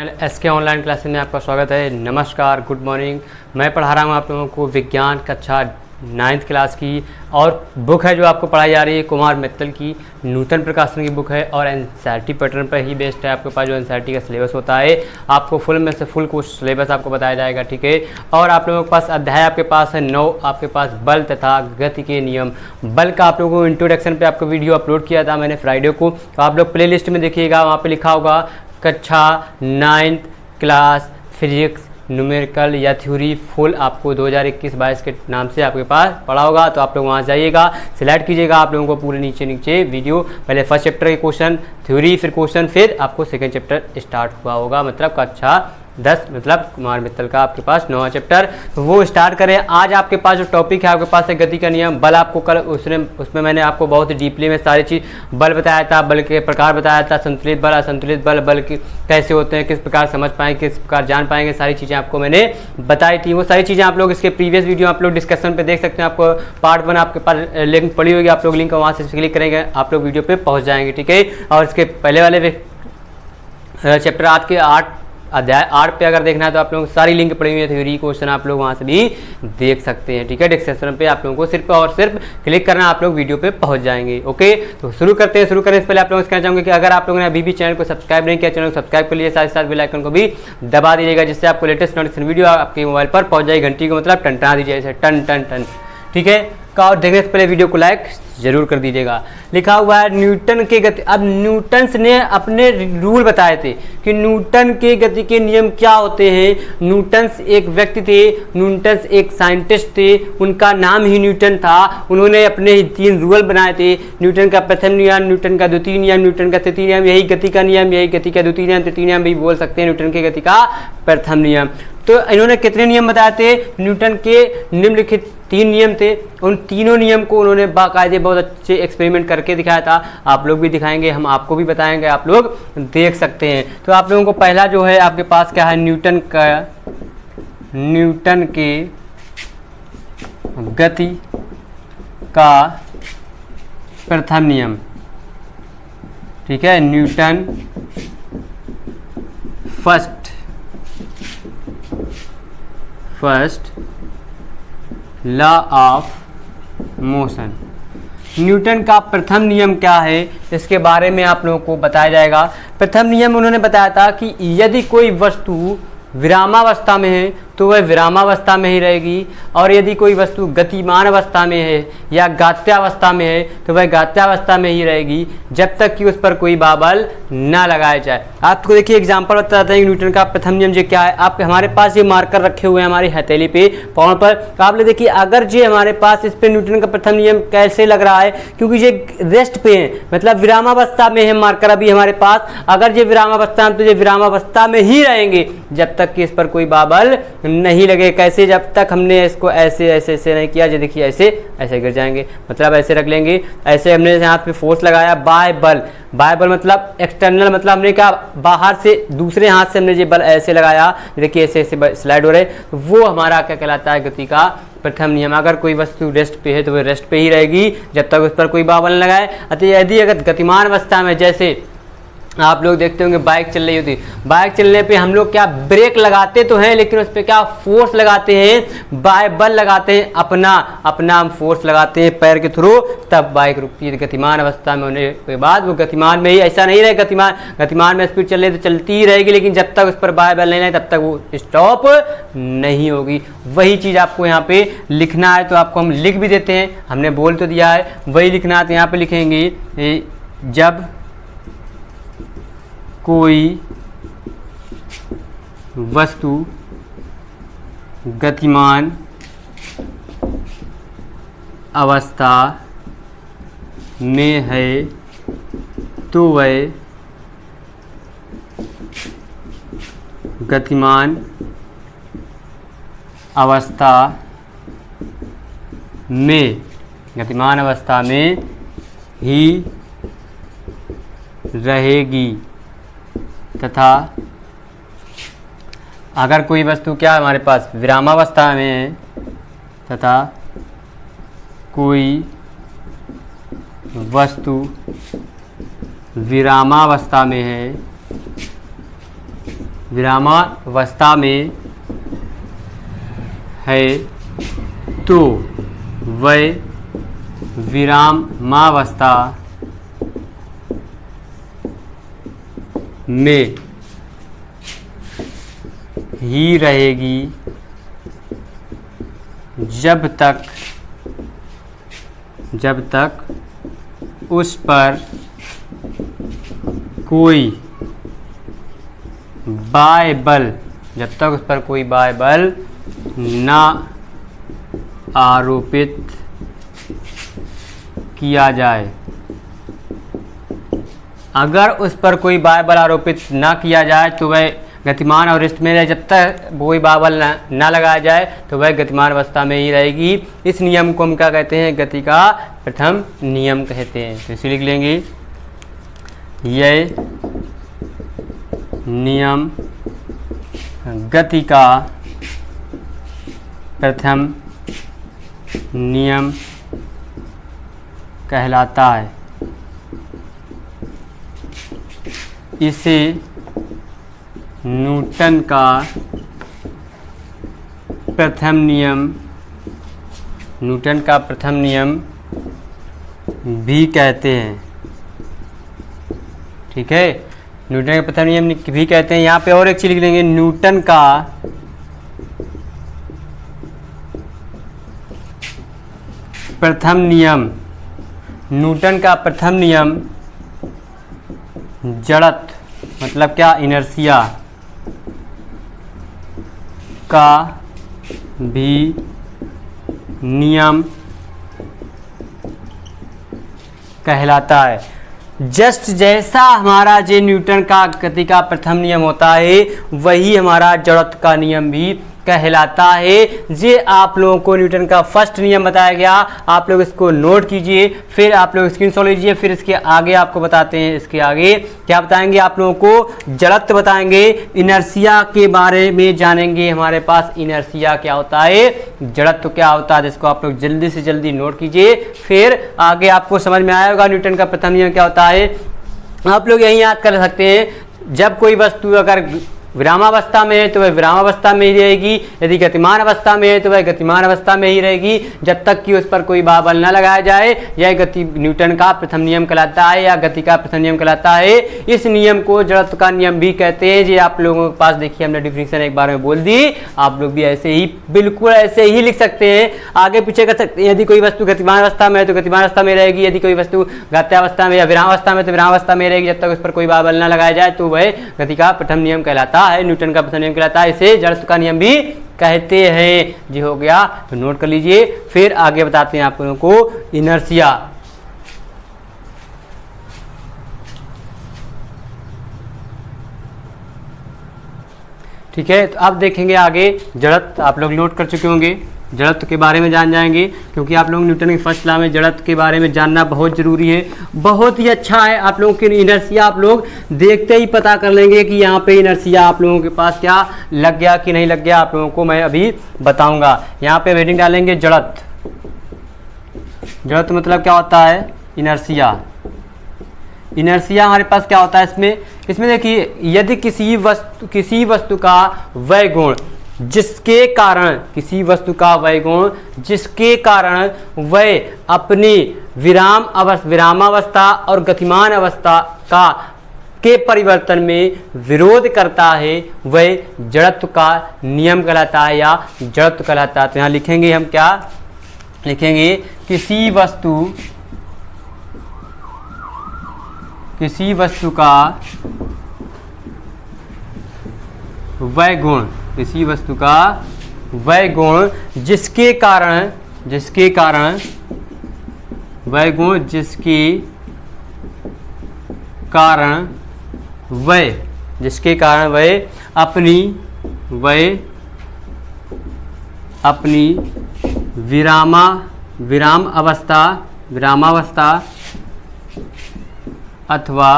Channel SK online classes में आपका स्वागत है। नमस्कार, गुड मॉर्निंग। मैं पढ़ा रहा हूँ आप लोगों को विज्ञान कक्षा 9th क्लास की, और बुक है जो आपको पढ़ाई जा रही है कुमार मित्तल की, नूतन प्रकाशन की बुक है और एनसीईआरटी पैटर्न पर ही बेस्ड है। आपके पास जो एनसीईआरटी का सिलेबस होता है आपको फुल में से फुल कोर्स सिलेबस आपको बताया जाएगा, ठीक है। और आप लोगों के पास अध्याय आपके पास है 9, आपके पास बल तथा गति के नियम। बल का आप लोगों को इंट्रोडक्शन पे आपको वीडियो अपलोड किया था मैंने फ्राइडे को, तो आप लोग प्ले लिस्ट में देखिएगा, वहाँ पर लिखा होगा कक्षा 9th क्लास फिजिक्स न्यूमेरिकल या थ्योरी फुल, आपको 2021-22 के नाम से आपके पास पढ़ा होगा। तो आप लोग वहाँ जाइएगा, सिलेक्ट कीजिएगा। आप लोगों को पूरे नीचे वीडियो, पहले फर्स्ट चैप्टर के क्वेश्चन थ्योरी, फिर क्वेश्चन, फिर आपको सेकंड चैप्टर स्टार्ट हुआ होगा, मतलब कक्षा 10 मतलब कुमार मित्तल का आपके पास 9वां चैप्टर। तो वो स्टार्ट करें। आज आपके पास जो टॉपिक है आपके पास है गति का नियम। बल आपको कल उसमें मैंने आपको बहुत ही डीपली में सारी चीज़ बल बताया था, बल के प्रकार बताया था, संतुलित बल, असंतुलित बल, बल कैसे होते हैं, किस प्रकार समझ पाएंगे, किस प्रकार जान पाएंगे, सारी चीज़ें आपको मैंने बताई थी। वो सारी चीज़ें आप लोग इसके प्रीवियस वीडियो आप लोग डिस्कशन पर देख सकते हैं। आपको पार्ट 1 आपके पास लिंक पड़ी होगी, आप लोग लिंक वहाँ से क्लिक करेंगे, आप लोग वीडियो पर पहुँच जाएंगे, ठीक है। और इसके पहले वाले चैप्टर आपके 8 अध्याय 8 पे अगर देखना है तो आप लोगों को सारी लिंक पड़ी हुई है, थ्योरी क्वेश्चन आप लोग वहाँ से भी देख सकते हैं, ठीक है। डिस्क्रिप्शन पे आप लोगों को सिर्फ और सिर्फ क्लिक करना, आप लोग वीडियो पे पहुँच जाएंगे, ओके। तो शुरू करते हैं। शुरू करने से पहले आप लोगों से कहना चाहूँगा कि अगर आप लोगों ने अभी भी चैनल को सब्सक्राइब नहीं किया, चैनल को सब्सक्राइब कर लिए, साथ ही साथ बेल आइकन को भी दबा दीजिएगा, जिससे आपको लेटेस्ट नोटिफिकेशन वीडियो आपके मोबाइल पर पहुँच जाए। घंटी को मतलब टनटना दीजिए, ऐसे टन टन टन, ठीक है। और देखने से पहले वीडियो को लाइक जरूर कर दीजिएगा। लिखा हुआ है न्यूटन के गति। अब न्यूटन ने अपने रूल बताए थे कि न्यूटन के गति के नियम क्या होते हैं। न्यूटन एक व्यक्ति थे, न्यूटन एक साइंटिस्ट थे, उनका नाम ही न्यूटन था। उन्होंने अपने 3 रूल बनाए थे। न्यूटन का प्रथम नियम, न्यूटन का द्वितीय नियम, न्यूटन का तृतीय नियम, यही गति का नियम, यही गति का द्वितीय नियम, तृतीय नियम भी बोल सकते हैं, न्यूटन के गति का प्रथम नियम। तो इन्होंने कितने नियम बताए थे? न्यूटन के निम्नलिखित 3 नियम थे। उन तीनों नियम को उन्होंने बाकायदे बहुत अच्छे एक्सपेरिमेंट करके दिखाया था। आप लोग भी दिखाएंगे, हम आपको भी बताएंगे, आप लोग देख सकते हैं। तो आप लोगों को पहला जो है आपके पास क्या है, न्यूटन के गति का प्रथम नियम, ठीक है। Newton first law of motion. Newton का प्रथम नियम क्या है, इसके बारे में आप लोगों को बताया जाएगा। प्रथम नियम उन्होंने बताया था कि यदि कोई वस्तु विरामावस्था में है तो वह विरामावस्था में ही रहेगी, और यदि कोई वस्तु गतिमान अवस्था में है या गात्यावस्था में है तो वह गात्यावस्था में ही रहेगी, जब तक कि उस पर कोई बाबल ना लगाया जाए। आपको देखिए एग्जांपल बताते हैं न्यूटन का प्रथम नियम जो क्या है। आप हमारे पास ये मार्कर रखे हुए हैं हमारी हथेली पे, पाँव पर, तो आप लोग देखिए अगर ये हमारे पास इस पे न्यूटन का प्रथम नियम कैसे लग रहा है, क्योंकि ये रेस्ट पे है, मतलब विरामावस्था में है मार्कर अभी हमारे पास। अगर ये विरामावस्था में तो ये विरामावस्था में ही रहेंगे जब तक कि इस पर कोई बाबल नहीं लगे। कैसे? जब तक हमने इसको ऐसे ऐसे ऐसे नहीं किया, जो देखिए ऐसे ऐसे गिर जाएंगे, मतलब ऐसे रख लेंगे। ऐसे हमने यहाँ पे फोर्स लगाया, बाय बल मतलब एक्सटर्नल, मतलब हमने क्या बाहर से दूसरे हाथ से हमने ये बल ऐसे लगाया, देखिए ऐसे ऐसे स्लाइड हो रहे, तो वो हमारा क्या कहलाता है, गति का प्रथम नियम। अगर कोई वस्तु रेस्ट पे है तो वह रेस्ट पे ही रहेगी जब तक उस पर कोई बाबल न लगाए। अतः यदि अगर गतिमान अवस्था में, जैसे आप लोग देखते होंगे बाइक चल रही होती, बाइक चलने पे हम लोग क्या ब्रेक लगाते तो हैं, लेकिन उस पर क्या फोर्स लगाते हैं, बाय बल लगाते हैं, अपना हम फोर्स लगाते हैं पैर के थ्रू, तब बाइक रुकती है। गतिमान अवस्था में होने के बाद वो गतिमान में ही, ऐसा नहीं रहे गतिमान में स्पीड चले तो चलती ही रहेगी, लेकिन जब तक उस पर बाय बल नहीं लगे तब तक वो स्टॉप नहीं होगी। वही चीज़ आपको यहाँ पे लिखना है, तो आपको हम लिख भी देते हैं, हमने बोल तो दिया है, वही लिखना है। तो यहाँ पे लिखेंगे जब कोई वस्तु गतिमान अवस्था में है तो वह गतिमान अवस्था में ही रहेगी, तथा अगर कोई वस्तु क्या हमारे पास विरामावस्था में है, तथा कोई वस्तु विरामावस्था में है विरामावस्था में है तो वह विरामावस्था में ही रहेगी जब तक उस पर कोई बाह्य बल ना आरोपित किया जाए। अगर उस पर कोई बाह्य बल आरोपित ना किया जाए तो वह गतिमान और रेस्ट में रहे। जब तक कोई बाह्य बल ना लगाया जाए तो वह गतिमान अवस्था में ही रहेगी। इस नियम को हम क्या कहते हैं? गति का प्रथम नियम कहते हैं। तो इसे लिख लेंगे, यह नियम गति का प्रथम नियम कहलाता है। इसे न्यूटन का प्रथम नियम भी कहते हैं। ठीक है, न्यूटन का प्रथम नियम भी कहते हैं। यहाँ पे और एक चीज लिख लेंगे, न्यूटन का प्रथम नियम जड़त्व मतलब क्या? इनर्शिया का भी नियम कहलाता है। जस्ट जैसा हमारा जो न्यूटन का गति का प्रथम नियम होता है वही हमारा जड़त्व का नियम भी कहलाता है। ये आप लोगों को न्यूटन का फर्स्ट नियम बताया गया, आप लोग इसको नोट कीजिए, फिर आप लोग स्क्रीनशॉट लीजिए। फिर इसके आगे आपको बताते हैं, इसके आगे क्या बताएंगे? आप लोगों को जड़त्व बताएंगे, इनर्शिया के बारे में जानेंगे। हमारे पास इनर्शिया क्या होता है, जड़त्व क्या होता है, जिसको आप लोग जल्दी से जल्दी नोट कीजिए। फिर आगे आपको समझ में आया होगा न्यूटन का प्रथम नियम क्या होता है। आप लोग यही याद कर सकते हैं, जब कोई वस्तु अगर विरामावस्था में है तो वह विरामावस्था में ही रहेगी, यदि गतिमान अवस्था में है तो वह गतिमान अवस्था में ही रहेगी, जब तक कि उस पर कोई बाह्य बल न लगाया जाए। यह गति न्यूटन का प्रथम नियम कहलाता है या गति का प्रथम नियम कहलाता है। इस नियम को जड़त्व का नियम भी कहते हैं। जी आप लोगों के पास देखिए हमने डिफिनेशन एक बार में बोल दी, आप लोग भी ऐसे ही बिल्कुल ऐसे ही लिख सकते हैं, आगे पीछे कर सकते हैं। यदि कोई वस्तु गतिमान अवस्था में है तो गतिमान अवस्था में रहेगी, यदि कोई वस्तु गत्यावस्था में या विरामावस्था में तो विरामावस्था में रहेगी, जब तक उस पर कोई बाह्य बल न लगाया जाए तो वह गति का प्रथम नियम कहलाता है, न्यूटन का प्रथम नियम कहलाता है। इसे जड़त्व का नियम भी कहते हैं। जी हो गया, तो नोट कर लीजिए। फिर आगे बताते हैं आप लोगों को इनर्शिया। ठीक है, तो अब देखेंगे आगे जड़त्व। आप लोग नोट कर चुके होंगे, जड़त्व के बारे में जान जाएंगे, क्योंकि आप लोग न्यूटन की फर्स्ट लॉ में जड़त्व के बारे में जानना बहुत ज़रूरी है। बहुत ही अच्छा है, आप लोगों की इनर्शिया आप लोग देखते ही पता कर लेंगे कि यहाँ पे इनर्शिया आप लोगों के पास क्या लग गया कि नहीं लग गया, आप लोगों को मैं अभी बताऊंगा। यहाँ पे हेडिंग डालेंगे जड़त्व। जड़त्व मतलब क्या होता है? इनर्शिया। इनर्शिया हमारे पास क्या होता है इसमें देखिए, यदि किसी वस्तु का वह गुण जिसके कारण वह अपनी विरामावस्था और गतिमान अवस्था के परिवर्तन में विरोध करता है, वह जड़त्व का नियम कहलाता है या जड़त्व कहलाता है। तो यहाँ लिखेंगे, हम क्या लिखेंगे? किसी वस्तु का वह गुण, जिसके कारण वह अपनी विरामावस्था अथवा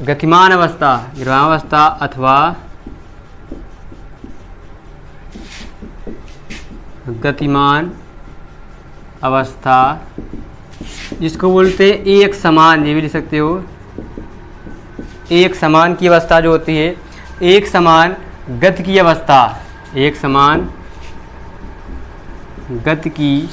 गतिमान अवस्था अथवा गतिमान अवस्था, जिसको बोलते हैं एक समान, ये भी लिख सकते हो, एक समान की अवस्था जो होती है, एक समान गति की अवस्था, एक समान गति की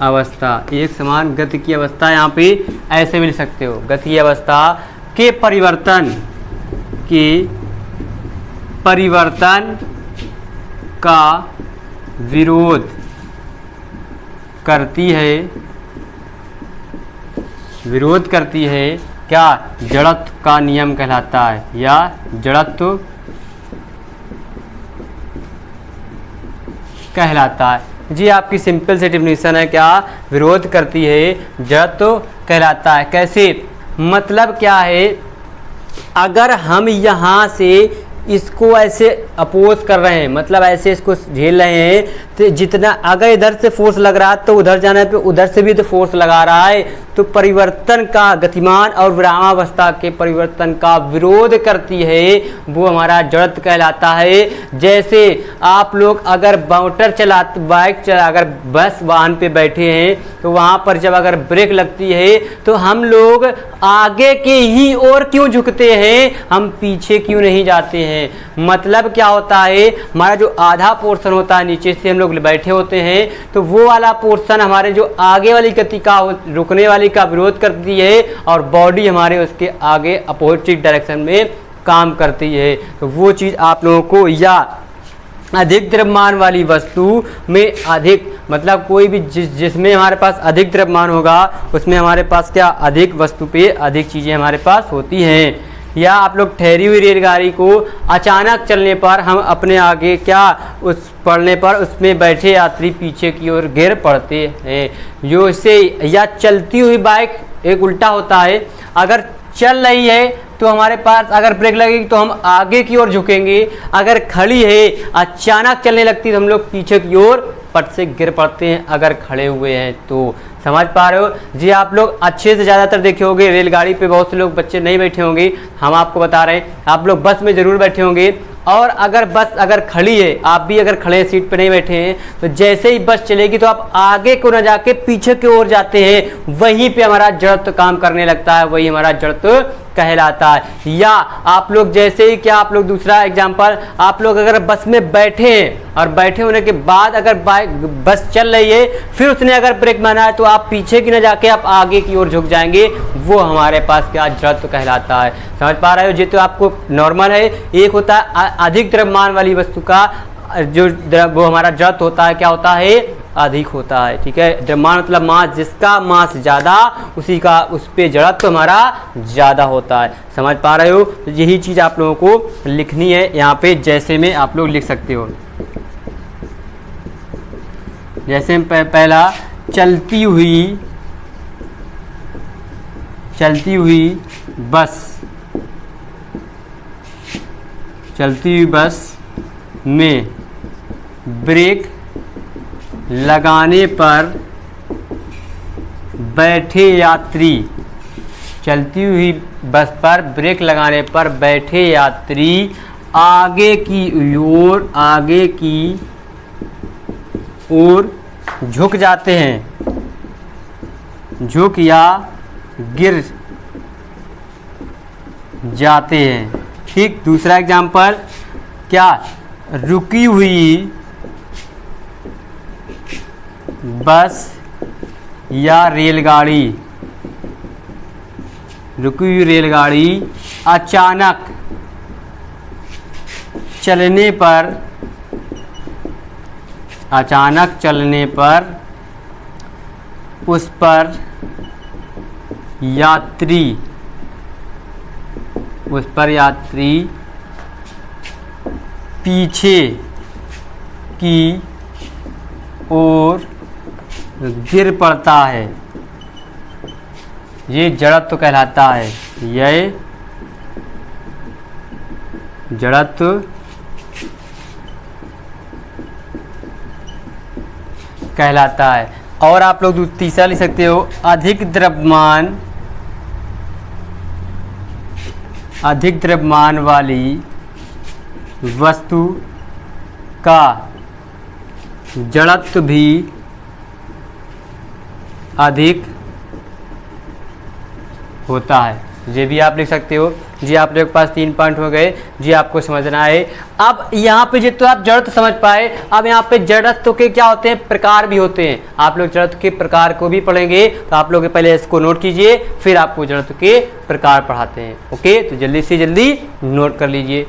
अवस्था, एक समान गति की अवस्था यहाँ पे ऐसे भी लिख सकते हो, गति की अवस्था के परिवर्तन का विरोध करती है क्या, जड़त्व का नियम कहलाता है, या जड़त्व कहलाता है। जी आपकी सिंपल सी डेफिनेशन है, क्या विरोध करती है, जड़त्व कहलाता है। कैसे, मतलब क्या है, अगर हम यहाँ से इसको ऐसे अपोज कर रहे हैं, मतलब ऐसे इसको झेल रहे हैं, तो जितना अगर इधर से फोर्स लग रहा है तो उधर जाने पे उधर से भी तो फोर्स लगा रहा है, तो परिवर्तन का, गतिमान और विरामावस्था के परिवर्तन का विरोध करती है, वो हमारा जड़त्व कहलाता है। जैसे आप लोग अगर अगर बस वाहन पे बैठे हैं तो वहाँ पर जब अगर ब्रेक लगती है तो हम लोग आगे के ही ओर क्यों झुकते हैं, हम पीछे क्यों नहीं जाते हैं। मतलब क्या होता है, हमारा जो आधा पोर्शन होता है नीचे से हम लोग बैठे होते हैं, तो वो वाला पोर्शन हमारे जो आगे वाली गति का रुकने वाली का विरोध करती है, और बॉडी हमारे उसके आगे अपोजिट डायरेक्शन में काम करती है। तो वो चीज़ आप लोगों को, या अधिक द्रव्यमान वाली वस्तु में अधिक, मतलब कोई भी जिसमें हमारे पास अधिक द्रव्यमान होगा उसमें हमारे पास क्या, अधिक वस्तु पे अधिक चीज़ें हमारे पास होती हैं। या आप लोग ठहरी हुई रेलगाड़ी को अचानक चलने पर हम अपने आगे क्या, उस पड़ने पर उसमें बैठे यात्री पीछे की ओर गिर पड़ते हैं, जो इससे, या चलती हुई बाइक एक उल्टा होता है, अगर चल रही है तो हमारे पास अगर ब्रेक लगेगी तो हम आगे की ओर झुकेंगे, अगर खड़ी है अचानक चलने लगती है तो हम लोग पीछे की ओर पट से गिर पड़ते हैं, अगर खड़े हुए हैं तो। समझ पा रहे हो जी। आप लोग अच्छे से ज़्यादातर देखे होंगे, रेलगाड़ी पे बहुत से लोग बच्चे नहीं बैठे होंगे, हम आपको बता रहे हैं, आप लोग बस में ज़रूर बैठे होंगे, और अगर बस अगर खड़ी है, आप भी अगर खड़े सीट पे नहीं बैठे हैं, तो जैसे ही बस चलेगी तो आप आगे को न जाके पीछे की ओर जाते हैं, वहीं पे हमारा जड़त्व काम करने लगता है, वही हमारा जड़त्व कहलाता है। या आप लोग जैसे ही, क्या आप लोग दूसरा एग्जांपल, आप लोग अगर बस में बैठे हैं और बैठे होने के बाद अगर बस चल रही है, फिर उसने अगर ब्रेक मारा है तो आप पीछे की न जाके आप आगे की ओर झुक जाएंगे, वो हमारे पास क्या, जड़त्व कहलाता है। समझ पा रहे हो जी। तो आपको नॉर्मल है, एक होता है अधिक द्रव्यमान वाली वस्तु का जो वो हमारा जड़त्व होता है, क्या होता है, अधिक होता है। ठीक है, द्रव्यमान मतलब मास, जिसका मास ज़्यादा उसी का, उस पे जड़त्व हमारा ज़्यादा होता है। समझ पा रहे हो। तो यही चीज़ आप लोगों को लिखनी है यहाँ पे, जैसे में आप लोग लिख सकते हो। जैसे पहला, चलती हुई बस में ब्रेक लगाने पर बैठे यात्री, चलती हुई बस पर ब्रेक लगाने पर बैठे यात्री आगे की ओर झुक जाते हैं, झुक या गिर जाते हैं। ठीक, दूसरा एग्जाम्पल, क्या, रुकी हुई बस या रेलगाड़ी, रुकी हुई रेलगाड़ी अचानक चलने पर उस पर यात्री पीछे की ओर गिर पड़ता है, ये जड़त्व कहलाता है, यह जड़त्व कहलाता है। और आप लोग तीसरा लिख सकते हो, अधिक द्रव्यमान वाली वस्तु का जड़त्व भी अधिक होता है। ये भी आप लिख सकते हो। जी आप लोगों के पास 3 पॉइंट हो गए। जी आपको समझना है। अब यहाँ पे जितना आप जड़त्व समझ पाए, अब यहाँ पे जड़त्व के क्या होते हैं, प्रकार भी होते हैं। आप लोग जड़त्व के प्रकार को भी पढ़ेंगे, तो आप लोग पहले इसको नोट कीजिए, फिर आपको जड़त्व के प्रकार पढ़ाते हैं। ओके, तो जल्दी से जल्दी नोट कर लीजिए।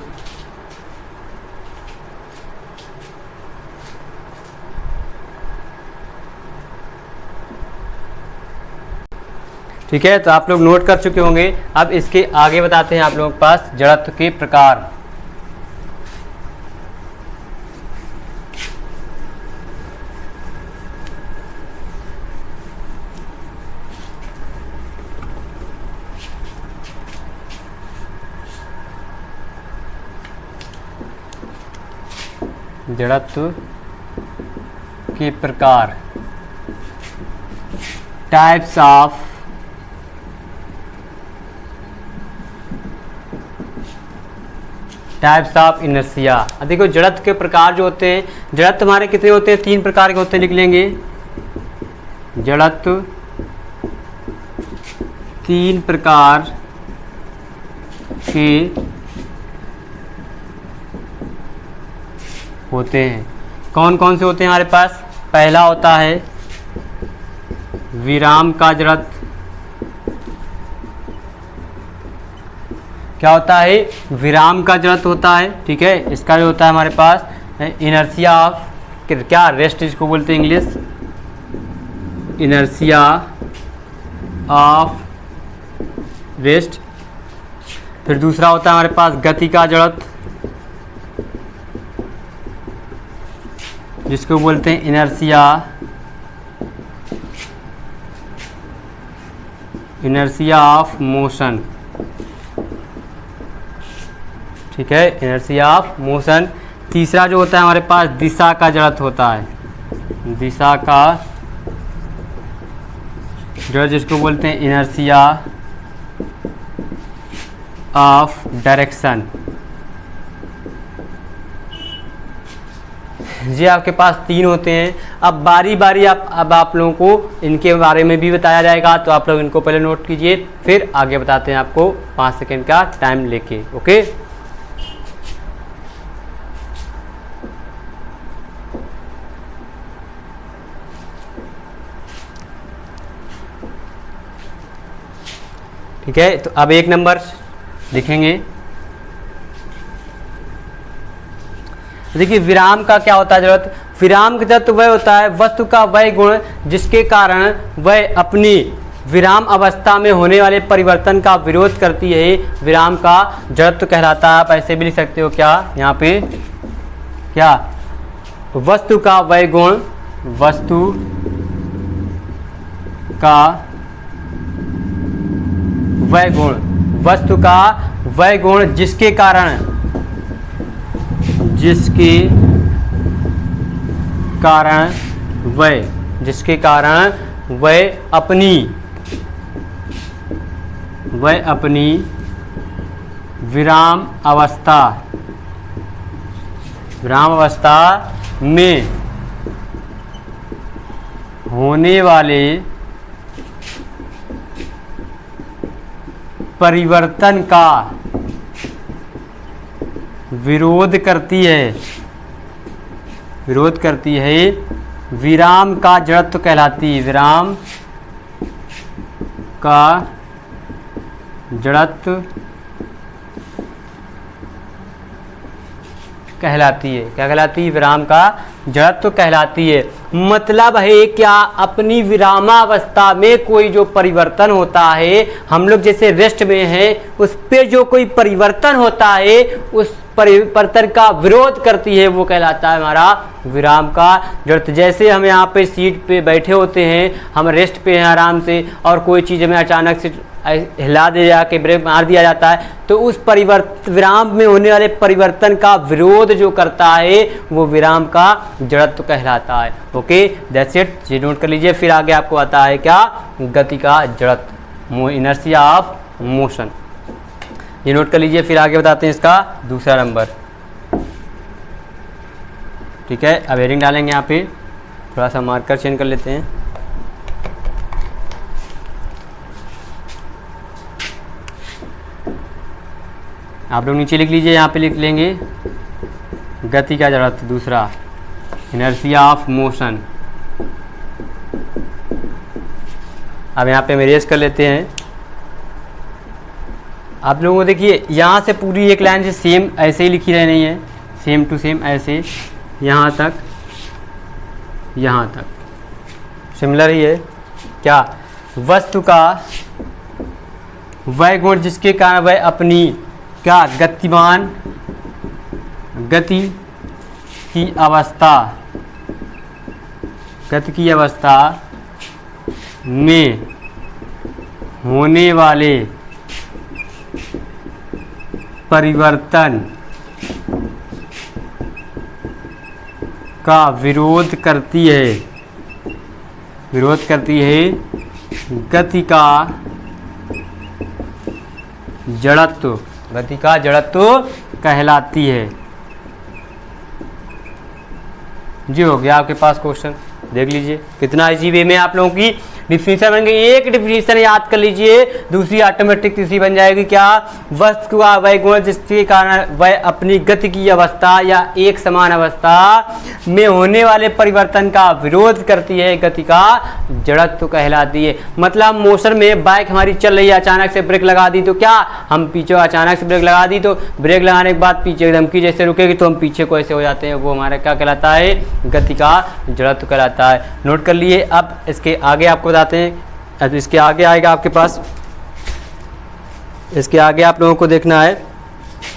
ठीक है, तो आप लोग नोट कर चुके होंगे। अब इसके आगे बताते हैं आप लोगों के पास जड़त्व के प्रकार। जड़त्व के प्रकार, टाइप्स ऑफ इनर्शिया। देखो जड़त्व के प्रकार जो होते हैं, जड़त्व हमारे कितने होते हैं, 3 प्रकार के होते हैं, लिख लेंगे। जड़त्व 3 प्रकार के होते हैं। कौन कौन से होते हैं हमारे पास? पहला होता है विराम का जड़त्व। क्या होता है? विराम का जड़त्व होता है। ठीक है, इसका जो होता है हमारे पास इनर्शिया ऑफ, क्या रेस्ट इसको बोलते हैं इंग्लिश, इनर्शिया ऑफ रेस्ट। फिर दूसरा होता है हमारे पास गति का जड़त्व, जिसको बोलते हैं इनर्शिया ऑफ मोशन। ठीक है, इनर्शिया ऑफ मोशन। तीसरा जो होता है हमारे पास दिशा का जड़त्व होता है, दिशा का जड़त्व, जिसको बोलते हैं इनर्शिया ऑफ डायरेक्शन। जी आपके पास 3 होते हैं। अब बारी बारी अब आप लोगों को इनके बारे में भी बताया जाएगा, तो आप लोग इनको पहले नोट कीजिए, फिर आगे बताते हैं आपको 5 सेकंड का टाइम लेके। ओके, ठीक है। तो अब 1 नंबर लिखेंगे। देखिए विराम का क्या होता है जरूरत? विराम का जरूरत वह होता है वस्तु का वह गुण जिसके कारण वह अपनी विराम अवस्था में होने वाले परिवर्तन का विरोध करती है, विराम का जड़त्व कहलाता है। आप ऐसे भी लिख सकते हो, क्या यहाँ पे, क्या वस्तु का वह गुण, वस्तु का वह गुण, वस्तु का वह गुण जिसके कारण वह अपनी विराम अवस्था में होने वाले परिवर्तन का विरोध करती है, विराम का जड़त्व कहलाती है, विराम का जड़त्व कहलाती है। क्या कहलाती है? विराम का जड़त्व कहलाती है। मतलब है क्या, अपनी विरामावस्था में कोई जो परिवर्तन होता है, हम लोग जैसे रेस्ट में हैं, उस पे जो कोई परिवर्तन होता है, उस परिवर्तन का विरोध करती है, वो कहलाता है हमारा विराम का जड़त्व। जैसे हम यहाँ पे सीट पे बैठे होते हैं, हम रेस्ट पे हैं आराम से, और कोई चीज़ हमें अचानक से हिला दे जाके ब्रेक मार दिया जाता है, तो उस विराम में होने वाले परिवर्तन का विरोध जो करता है, वो विराम का जड़त्व कहलाता है। ओके, दैट्स इट, ये नोट कर लीजिए। फिर आगे आपको आता है क्या? गति का जड़त्व, इनर्शिया ऑफ मोशन, ये नोट कर लीजिए। फिर आगे बताते हैं इसका दूसरा नंबर। ठीक है, अब हेडिंग डालेंगे यहाँ पे, थोड़ा सा मार्कर चेंज कर लेते हैं। आप लोग नीचे लिख लीजिए, यहाँ पे लिख लेंगे गति का जड़त्व, दूसरा इनर्शिया ऑफ मोशन। अब यहाँ पे हम इरेज कर लेते हैं। आप लोगों को देखिए यहाँ से पूरी एक लाइन से सेम ऐसे ही लिखी रहनी है, सेम टू सेम ऐसे यहाँ तक सिमिलर ही है। क्या? वस्तु का वह गुण जिसके कारण वह अपनी क्या गतिमान गति की अवस्था में होने वाले परिवर्तन का विरोध करती है गति का जड़त्व कहलाती है। जी हो गया आपके पास क्वेश्चन, देख लीजिए कितना इजी वे में आप लोगों की डिफिनीशन बन गई। एक डिफिनीशन याद कर लीजिए, दूसरी ऑटोमेटिक तीसरी बन जाएगी। क्या? वस्तु का वह गुण जिसके कारण वह अपनी गति की अवस्था या एक समान अवस्था में होने वाले परिवर्तन का विरोध करती है, गति का जड़त्व कहलाती है। मतलब मोशन में बाइक हमारी चल रही है, अचानक से ब्रेक लगा दी तो क्या हम पीछे, अचानक से ब्रेक लगा दी तो ब्रेक लगाने के बाद पीछे एकदम की जैसे रुकेगी तो हम पीछे को ऐसे हो जाते हैं, वो हमारा क्या कहलाता है? गति का जड़त्व कहलाता है। नोट कर लिए। अब इसके आगे आपको बताते हैं, अब इसके आगे आएगा आपके पास, इसके आगे आप लोगों को देखना है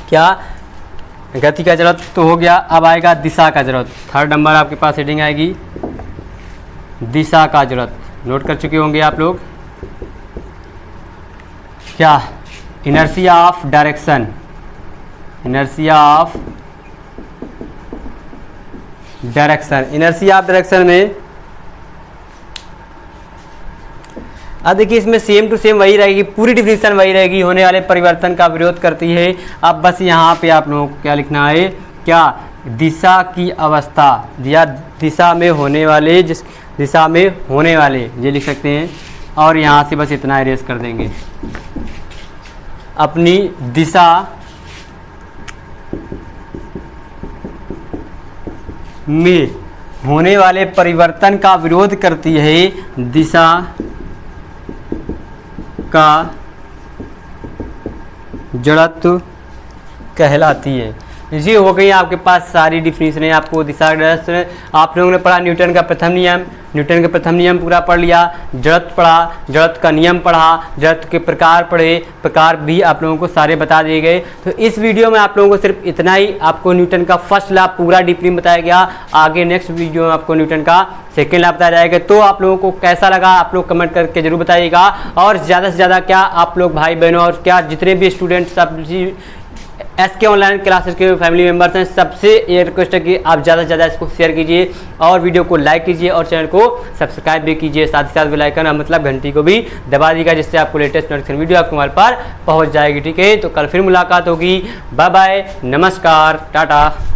क्या? गति का जड़त्व तो हो गया, अब आएगा दिशा का जड़त्व। थर्ड नंबर आपके पास हेडिंग आएगी दिशा का जड़त्व। नोट कर चुके होंगे आप लोग। क्या? Inertia of direction, inertia of direction में अब देखिए इसमें सेम टू सेम वही रहेगी, पूरी डिफिनीशन वही रहेगी, होने वाले परिवर्तन का विरोध करती है। अब बस यहाँ पे आप लोगों को क्या लिखना है? क्या? दिशा की अवस्था या दिशा में होने वाले, जिस दिशा में होने वाले ये लिख सकते हैं, और यहाँ से बस इतना इरेज कर देंगे। अपनी दिशा में होने वाले परिवर्तन का विरोध करती है, दिशा का जड़त्व कहलाती है। ये हो गई आपके पास सारी डिफिनीशनें। आपको दिशा आप लोगों ने पढ़ा न्यूटन का प्रथम नियम पूरा पढ़ लिया, जड़त्व पढ़ा, जड़त्व का नियम पढ़ा, जड़त्व के प्रकार पढ़े, प्रकार भी आप लोगों को सारे बता दिए गए। तो इस वीडियो में आप लोगों को सिर्फ इतना ही, आपको न्यूटन का फर्स्ट लॉ पूरा डीपली बताया गया। आगे नेक्स्ट वीडियो में आपको न्यूटन का सेकेंड लॉ बताया जाएगा। तो आप लोगों को कैसा लगा आप लोग कमेंट करके जरूर बताइएगा। और ज़्यादा से ज़्यादा क्या आप लोग भाई बहनों और क्या जितने भी स्टूडेंट सब SK ऑनलाइन क्लासेस के फैमिली मेंबर्स हैं, सबसे ये रिक्वेस्ट है कि आप ज़्यादा से ज़्यादा इसको शेयर कीजिए और वीडियो को लाइक कीजिए और चैनल को सब्सक्राइब भी कीजिए। साथ ही साथ बेल आइकन मतलब घंटी को भी दबा दीजिएगा, जिससे आपको लेटेस्ट नोटिफिकेशन वीडियो आपके मोबाइल पर पहुंच जाएगी। ठीक है, तो कल फिर मुलाकात होगी। बाय बाय, नमस्कार, टाटा।